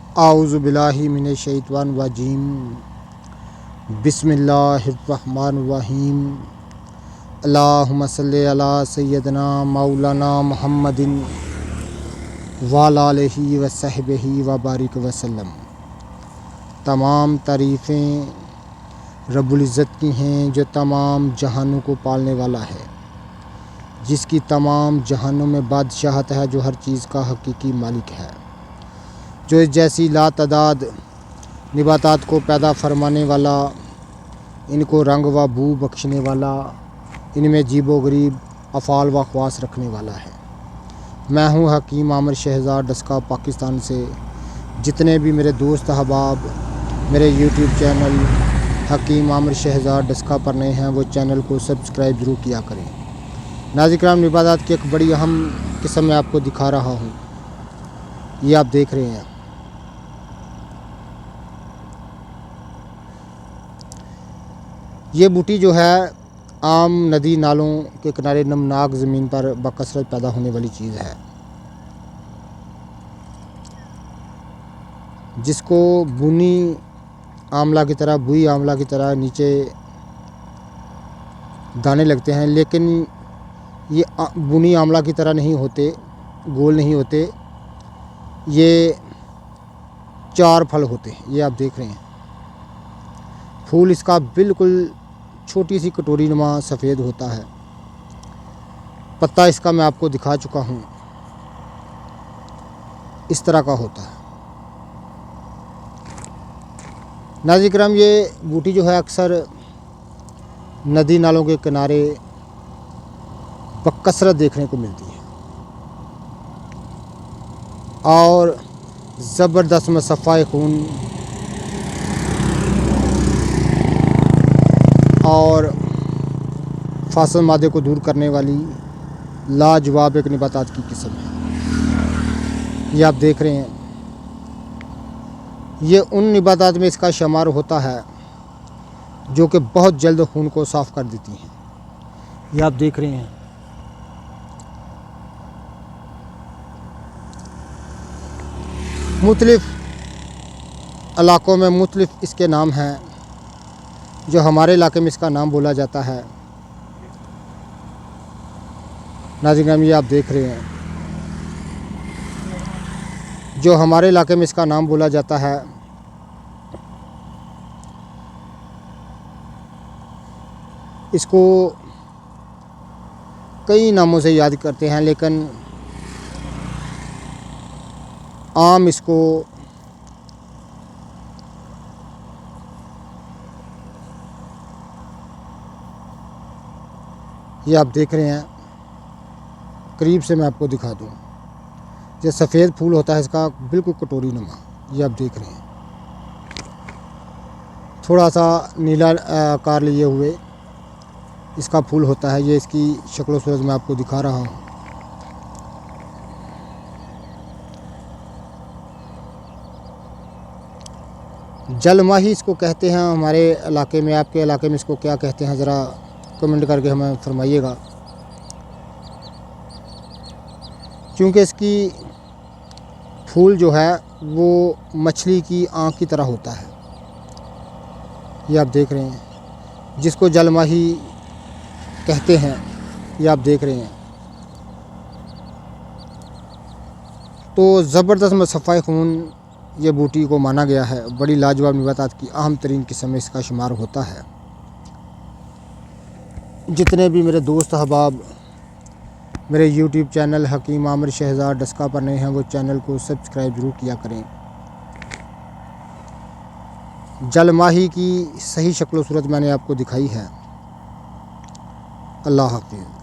आऊज़ु बिल्लाहि मिनश्शैतानिर्रजीम। बिस्मिल्लाहिर्रहमानिर्रहीम। अल्लाहुम्मा सल्लि अला सय्यदना मौलाना मुहम्मदिन व अला आलिहि व सहबिही व बारिक वसल्लम। तमाम तारीफ़ें रब्बुल इज़्ज़त की हैं जो तमाम जहानों को पालने वाला है, जिसकी तमाम जहानों में बादशाहत है, जो हर चीज़ का हकीकी मालिक है, जो इस जैसी लातादाद निबातात को पैदा फरमाने वाला, इनको रंग व बू बख्शने वाला, इनमें जीबो गरीब अफ़ाल व ख़वास रखने वाला है। मैं हूँ हकीम आमिर शहज़ाद डस्का पाकिस्तान से। जितने भी मेरे दोस्त अहबाब मेरे यूट्यूब चैनल हकीम आमिर शहज़ाद डस्का पर नए हैं, वो चैनल को सब्सक्राइब ज़रूर किया करें। नाज़िर-ए-किराम, इबादत की एक बड़ी अहम किस्म मैं आपको दिखा रहा हूँ। ये आप देख रहे हैं। ये बूटी जो है आम नदी नालों के किनारे नमनाक ज़मीन पर बकसरत पैदा होने वाली चीज़ है, जिसको बुनी आंवला की तरह, बुई आंवला की तरह नीचे दाने लगते हैं, लेकिन ये बुनी आंवला की तरह नहीं होते, गोल नहीं होते। ये 4 फल होते हैं। ये आप देख रहे हैं। फूल इसका बिल्कुल छोटी सी कटोरी नुमा सफ़ेद होता है। पत्ता इसका मैं आपको दिखा चुका हूँ, इस तरह का होता है। नाज़िर-ए-किराम, ये बूटी जो है अक्सर नदी नालों के किनारे बकसरत देखने को मिलती है और ज़बरदस्त मुसफ़्फ़ा खून और फासल मादे को दूर करने वाली लाजवाब एक निबातात की किस्म है। ये आप देख रहे हैं। ये उन निबातात में इसका शुमार होता है जो कि बहुत जल्द खून को साफ़ कर देती हैं। ये आप देख रहे हैं। मुख्तलिफ़ इलाक़ों में मुख्तलिफ़ इसके नाम हैं। जो हमारे इलाके में इसका नाम बोला जाता है, नाज़िर-ए-किराम, ये आप देख रहे हैं। जो हमारे इलाके में इसका नाम बोला जाता है, इसको कई नामों से याद करते हैं, लेकिन आम इसको ये आप देख रहे हैं। करीब से मैं आपको दिखा दूँ। ये सफ़ेद फूल होता है इसका, बिल्कुल कटोरी नुमा। ये आप देख रहे हैं। थोड़ा सा नीला आकार लिए हुए इसका फूल होता है। ये इसकी शक्ल सूरत मैं आपको दिखा रहा हूँ। जलमाही इसको कहते हैं हमारे इलाके में। आपके इलाके में इसको क्या कहते हैं, ज़रा कमेंट करके हमें फरमाइएगा। क्योंकि इसकी फूल जो है वो मछली की आँख की तरह होता है। ये आप देख रहे हैं, जिसको जलमाही कहते हैं। ये आप देख रहे हैं। तो ज़बरदस्त मुसफ़्फ़ा खून ये बूटी को माना गया है। बड़ी लाजवाब निबातात की अहम तरीन किस्म में इसका शुमार होता है। जितने भी मेरे दोस्त अहबाब मेरे यूट्यूब चैनल हकीम आमिर शहज़ाद डस्का पर नए हैं, वो चैनल को सब्सक्राइब ज़रूर किया करें। जलमाही की सही शक्ल सूरत मैंने आपको दिखाई है। अल्लाह हाफ़िज़।